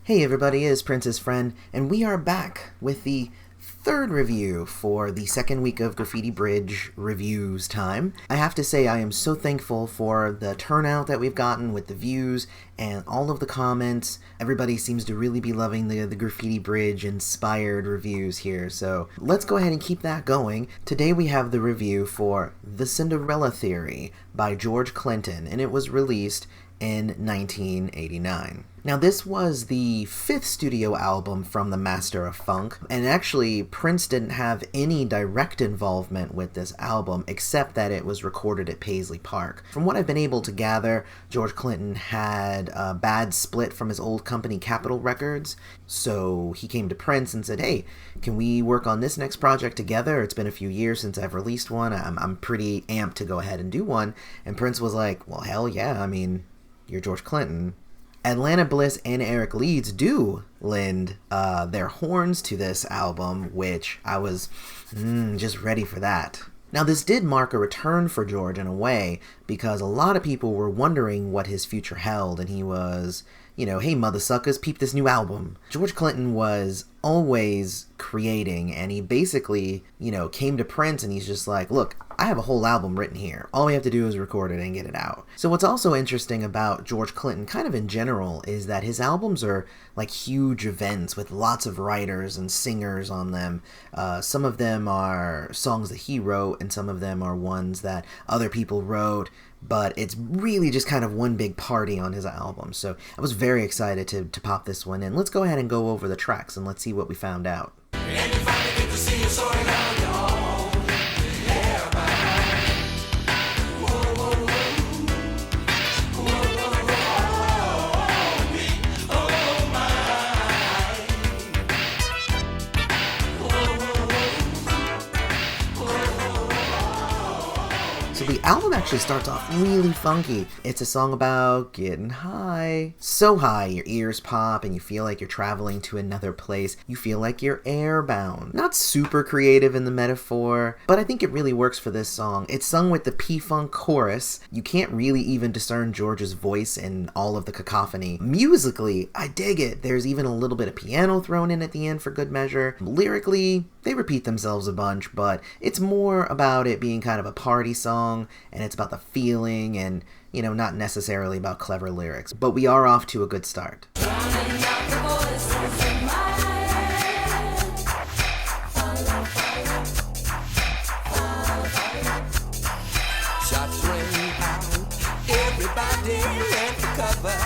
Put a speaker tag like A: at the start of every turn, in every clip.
A: Hey everybody, it's Prince's Friend, and we are back with the third review for the second week of Graffiti Bridge reviews time. I have to say I am so thankful for the turnout that we've gotten with the views and all of the comments. Everybody seems to really be loving the Graffiti Bridge inspired reviews here, so let's go ahead and keep that going. Today we have the review for The Cinderella Theory by George Clinton, and it was released in 1989. Now this was the fifth studio album from the Master of Funk, and actually Prince didn't have any direct involvement with this album except that it was recorded at Paisley Park. From what I've been able to gather, George Clinton had a bad split from his old company Capitol Records, so he came to Prince and said, hey, can we work on this next project together? It's been a few years since I've released one. I'm pretty amped to go ahead and do one. And Prince was like, well, hell yeah, I mean, you're George Clinton. Atlanta Bliss and Eric Leeds do lend their horns to this album, which I was just ready for that. Now this did mark a return for George in a way, because a lot of people were wondering what his future held, and he was, you know, hey mother suckers, peep this new album. George Clinton was always creating, and he basically, you know, came to Prince and he's just like, look, I have a whole album written here. All we have to do is record it and get it out. So what's also interesting about George Clinton, kind of in general, is that his albums are like huge events with lots of writers and singers on them. Some of them are songs that he wrote, and some of them are ones that other people wrote, but it's really just kind of one big party on his album. So I was very excited to pop this one in. Let's go ahead and go over the tracks and let's see what we found out.
B: And you finally get to see your story now on your own. Airbound. Whoa, whoa, whoa. Whoa, whoa, whoa. Me, oh my. Whoa, whoa, whoa.
A: So the album actually starts off really funky. It's a song about getting high. So high, your ears pop and you feel like you're traveling to another place. You feel like you're airbound. Not super creative in the metaphor, but I think it really works for this song. It's sung with the P-Funk chorus. You can't really even discern George's voice in all of the cacophony. Musically, I dig it. There's even a little bit of piano thrown in at the end for good measure. Lyrically, they repeat themselves a bunch, but it's more about it being kind of a party song, and it's about the feeling and, you know, not necessarily about clever lyrics. But we are off to a good start.
B: Shots rang out, everybody ran for cover.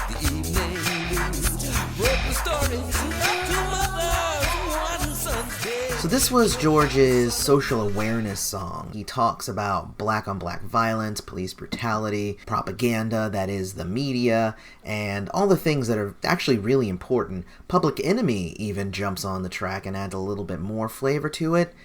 B: The evening news broke the story. Two mothers, one son's dead.
A: So this was George's social awareness song. He talks about black-on-black violence, police brutality, propaganda, that is the media, and all the things that are actually really important. Public Enemy even jumps on the track and adds a little bit more flavor to it,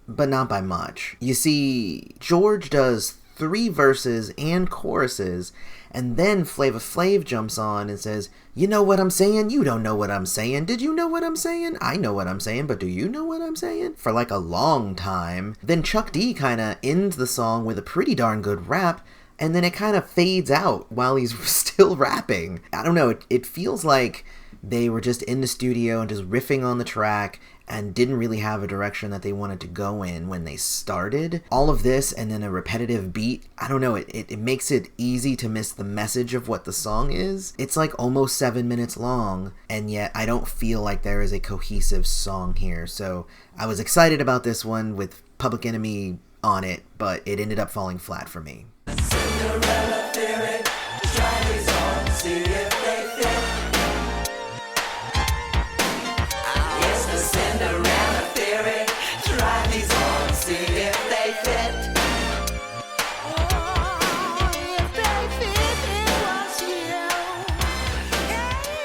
A: but not by much. You see, George does 3 verses and choruses, and then Flava Flav jumps on and says, you know what I'm saying? You don't know what I'm saying. Did you know what I'm saying? I know what I'm saying, but do you know what I'm saying? For like a long time. Then Chuck D kind of ends the song with a pretty darn good rap, and then it kind of fades out while he's still rapping. I don't know, it feels like they were just in the studio and just riffing on the track and didn't really have a direction that they wanted to go in when they started. All of this and then a repetitive beat, I don't know, it makes it easy to miss the message of what the song is. It's like almost 7 minutes long, and yet I don't feel like there is a cohesive song here. So I was excited about this one with Public Enemy on it, but it ended up falling flat for me.
B: Cinderella Theory, try these on, see if they fit. It's the Cinderella Theory, try these on, see if they fit. Oh, if they fit, it was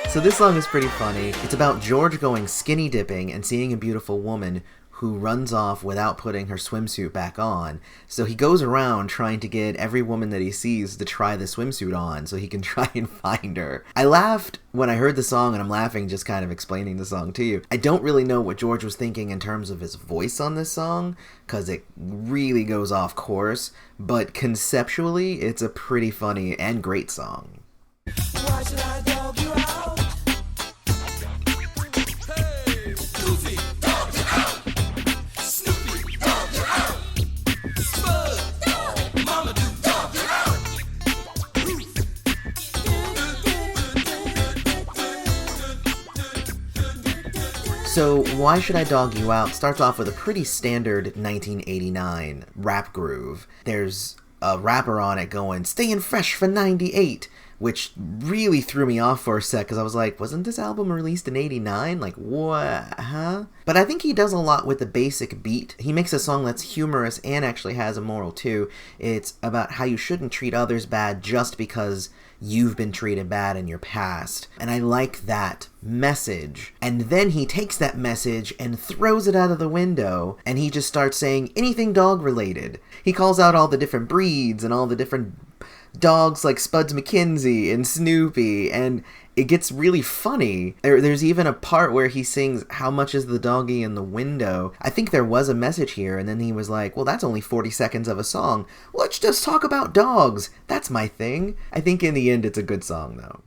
B: you.
A: So this song is pretty funny. It's about George going skinny dipping and seeing a beautiful woman who runs off without putting her swimsuit back on. So he goes around trying to get every woman that he sees to try the swimsuit on so he can try and find her. I laughed when I heard the song, and I'm laughing just kind of explaining the song to you. I don't really know what George was thinking in terms of his voice on this song, because it really goes off course, but conceptually, it's a pretty funny and great song.
B: Why should I dog you out? Susie, dog you out. Snoopy, dog you out. Spud, dog, Mama do, dog you out.
A: So Why Should I Dog You Out starts off with a pretty standard 1989 rap groove. There's a rapper on it going, "Staying fresh for 98," which really threw me off for a sec, because I was like, wasn't this album released in 89? Like, what? Huh? But I think he does a lot with the basic beat. He makes a song that's humorous and actually has a moral too. It's about how you shouldn't treat others bad just because you've been treated bad in your past. And I like that message. And then he takes that message and throws it out of the window, and he just starts saying anything dog related. He calls out all the different breeds and all the different dogs like Spuds McKenzie and Snoopy, and it gets really funny. There's even a part where he sings "How Much Is the Doggy in the Window?" I think there was a message here, and then he was like, well, that's only 40 seconds of a song. Let's just talk about dogs. That's my thing. I think in the end it's a good song, though.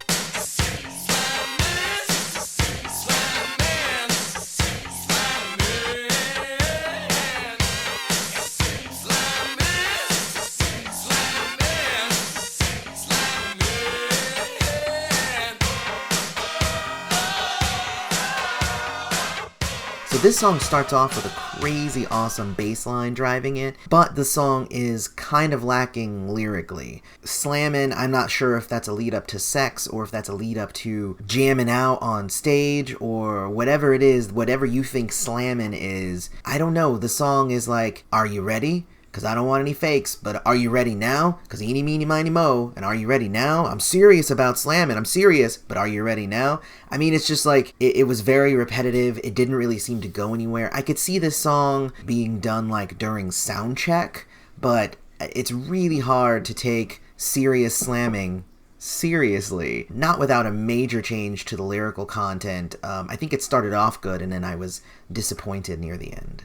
A: So this song starts off with a crazy awesome bass line driving it, but the song is kind of lacking lyrically. Slammin', I'm not sure if that's a lead up to sex or if that's a lead up to jamming out on stage or whatever it is, whatever you think slammin' is. I don't know. The song is like, are you ready? Because I don't want any fakes, but are you ready now? Because eeny, meeny, miny, mo, and are you ready now? I'm serious about Slammin', I'm serious, but are you ready now? I mean, it's just like, it was very repetitive, it didn't really seem to go anywhere. I could see this song being done like during sound check, but it's really hard to take serious slamming seriously, not without a major change to the lyrical content. I think it started off good, and then I was disappointed near the end.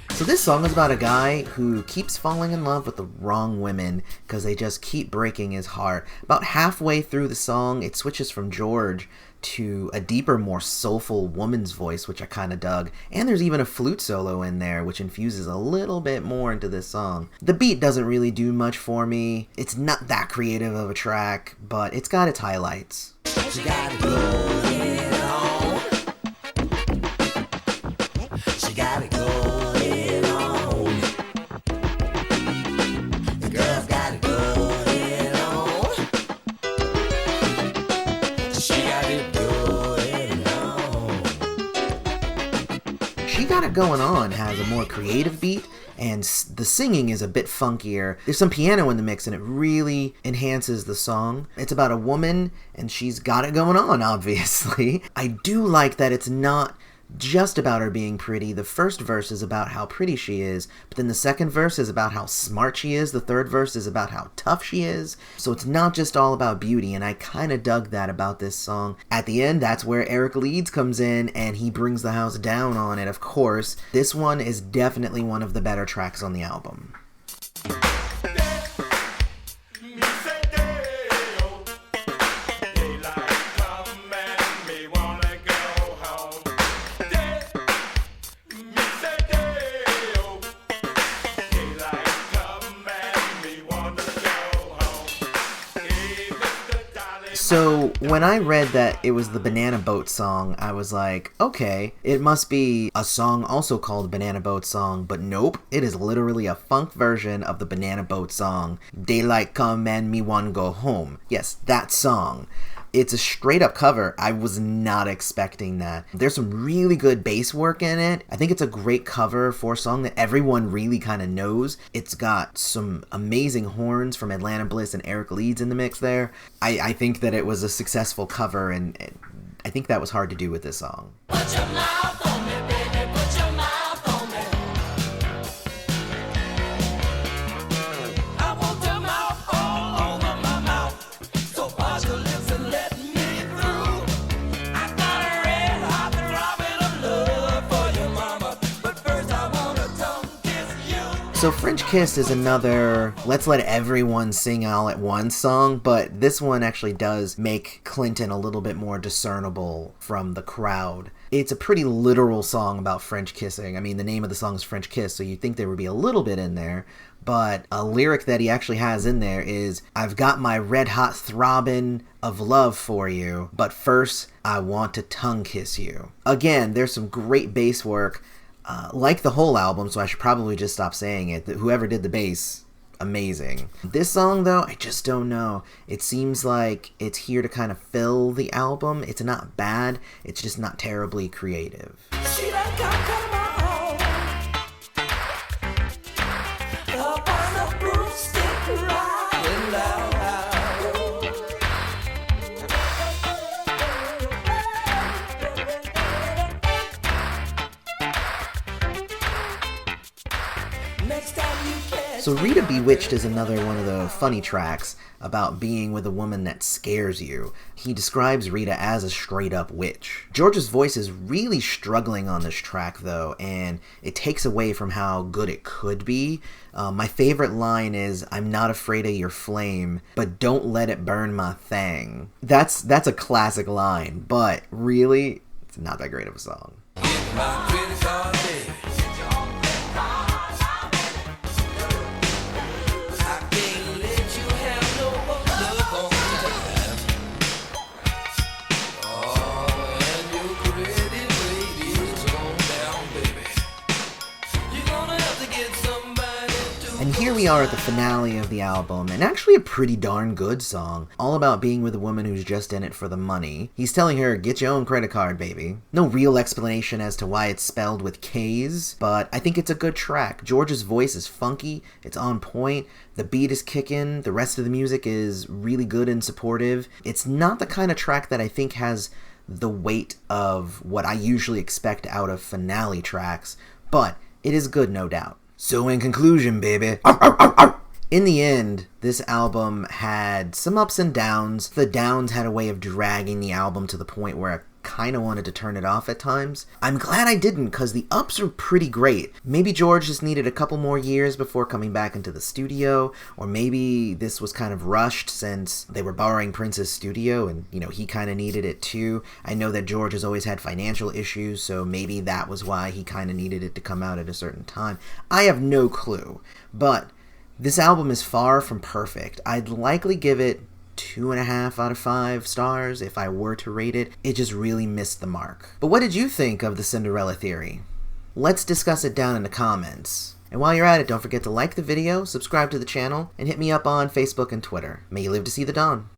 A: So this song is about a guy who keeps falling in love with the wrong women because they just keep breaking his heart. About halfway through the song, it switches from George to a deeper, more soulful woman's voice, which I kind of dug. And there's even a flute solo in there, which infuses a little bit more into this song. The beat doesn't really do much for me. It's not that creative of a track, but it's got its highlights.
B: She got it going on. She got it going on. The girl's got it going on. She got it going on.
A: She Got It Going On has a more creative beat, and the singing is a bit funkier. There's some piano in the mix, and it really enhances the song. It's about a woman, and she's got it going on, obviously. I do like that it's not just about her being pretty. The first verse is about how pretty she is, but then the second verse is about how smart she is. The third verse is about how tough she is. So it's not just all about beauty, and I kind of dug that about this song. At the end, that's where Eric Leeds comes in, and he brings the house down on it, of course. This one is definitely one of the better tracks on the album. So when I read that it was the Banana Boat song, I was like, okay, it must be a song also called Banana Boat Song, but nope, it is literally a funk version of the Banana Boat song, Daylight Come and Me Wanna Go Home. Yes, that song. It's a straight up cover. I was not expecting that. There's some really good bass work in it. I think it's a great cover for a song that everyone really kind of knows. It's got some amazing horns from Atlanta Bliss and Eric Leeds in the mix there. I think that it was a successful cover, and I think that was hard to do with this song.
B: Put your mouth on me, baby, put your mouth on me. I want your mouth all over my mouth. So put your lips and let me
A: So French Kiss is another let's let everyone sing all at once song, but this one actually does make Clinton a little bit more discernible from the crowd. It's a pretty literal song about French kissing. I mean, the name of the song is French Kiss, so you'd think there would be a little bit in there, but a lyric that he actually has in there is, I've got my red hot throbbing of love for you, but first I want to tongue kiss you. Again, there's some great bass work. Like the whole album, so I should probably just stop saying it. Whoever did the bass, amazing. This song, though, I just don't know. It seems like it's here to kind of fill the album. It's not bad, it's just not terribly creative.
B: She done come my home. Up on the broomstick riding loud. Next time you catch
A: So Rita Bewitched is another one of the funny tracks about being with a woman that scares you. He describes Rita as a straight-up witch. George's voice is really struggling on this track, though, and it takes away from how good it could be. My favorite line is, I'm not afraid of your flame, but don't let it burn my thang. That's a classic line, but really, it's not that great of a song.
B: my credit card, baby. I can't let you have no more luck on time. Oh, and your credit rate is going down, baby. You're gonna have to get somebody to.
A: And here we are at the finale of the album, and actually a pretty darn good song, all about being with a woman who's just in it for the money. He's telling her, get your own credit card, baby. No real explanation as to why it's spelled with K's, but I think it's a good track. George's voice is funky, it's on point, the beat is kicking, the rest of the music is really good and supportive. It's not the kind of track that I think has the weight of what I usually expect out of finale tracks, but it is good, no doubt. So in conclusion, baby, in the end, this album had some ups and downs. The downs had a way of dragging the album to the point where I kind of wanted to turn it off at times. I'm glad I didn't, because the ups are pretty great. Maybe George just needed a couple more years before coming back into the studio, or maybe this was kind of rushed since they were borrowing Prince's studio and, you know, he kind of needed it too. I know that George has always had financial issues, so maybe that was why he kind of needed it to come out at a certain time. I have no clue, but this album is far from perfect. I'd likely give it 2.5 out of 5 stars if I were to rate it. It just really missed the mark. But what did you think of the Cinderella Theory? Let's discuss it down in the comments. And while you're at it, don't forget to like the video, subscribe to the channel, and hit me up on Facebook and Twitter. May you live to see the dawn.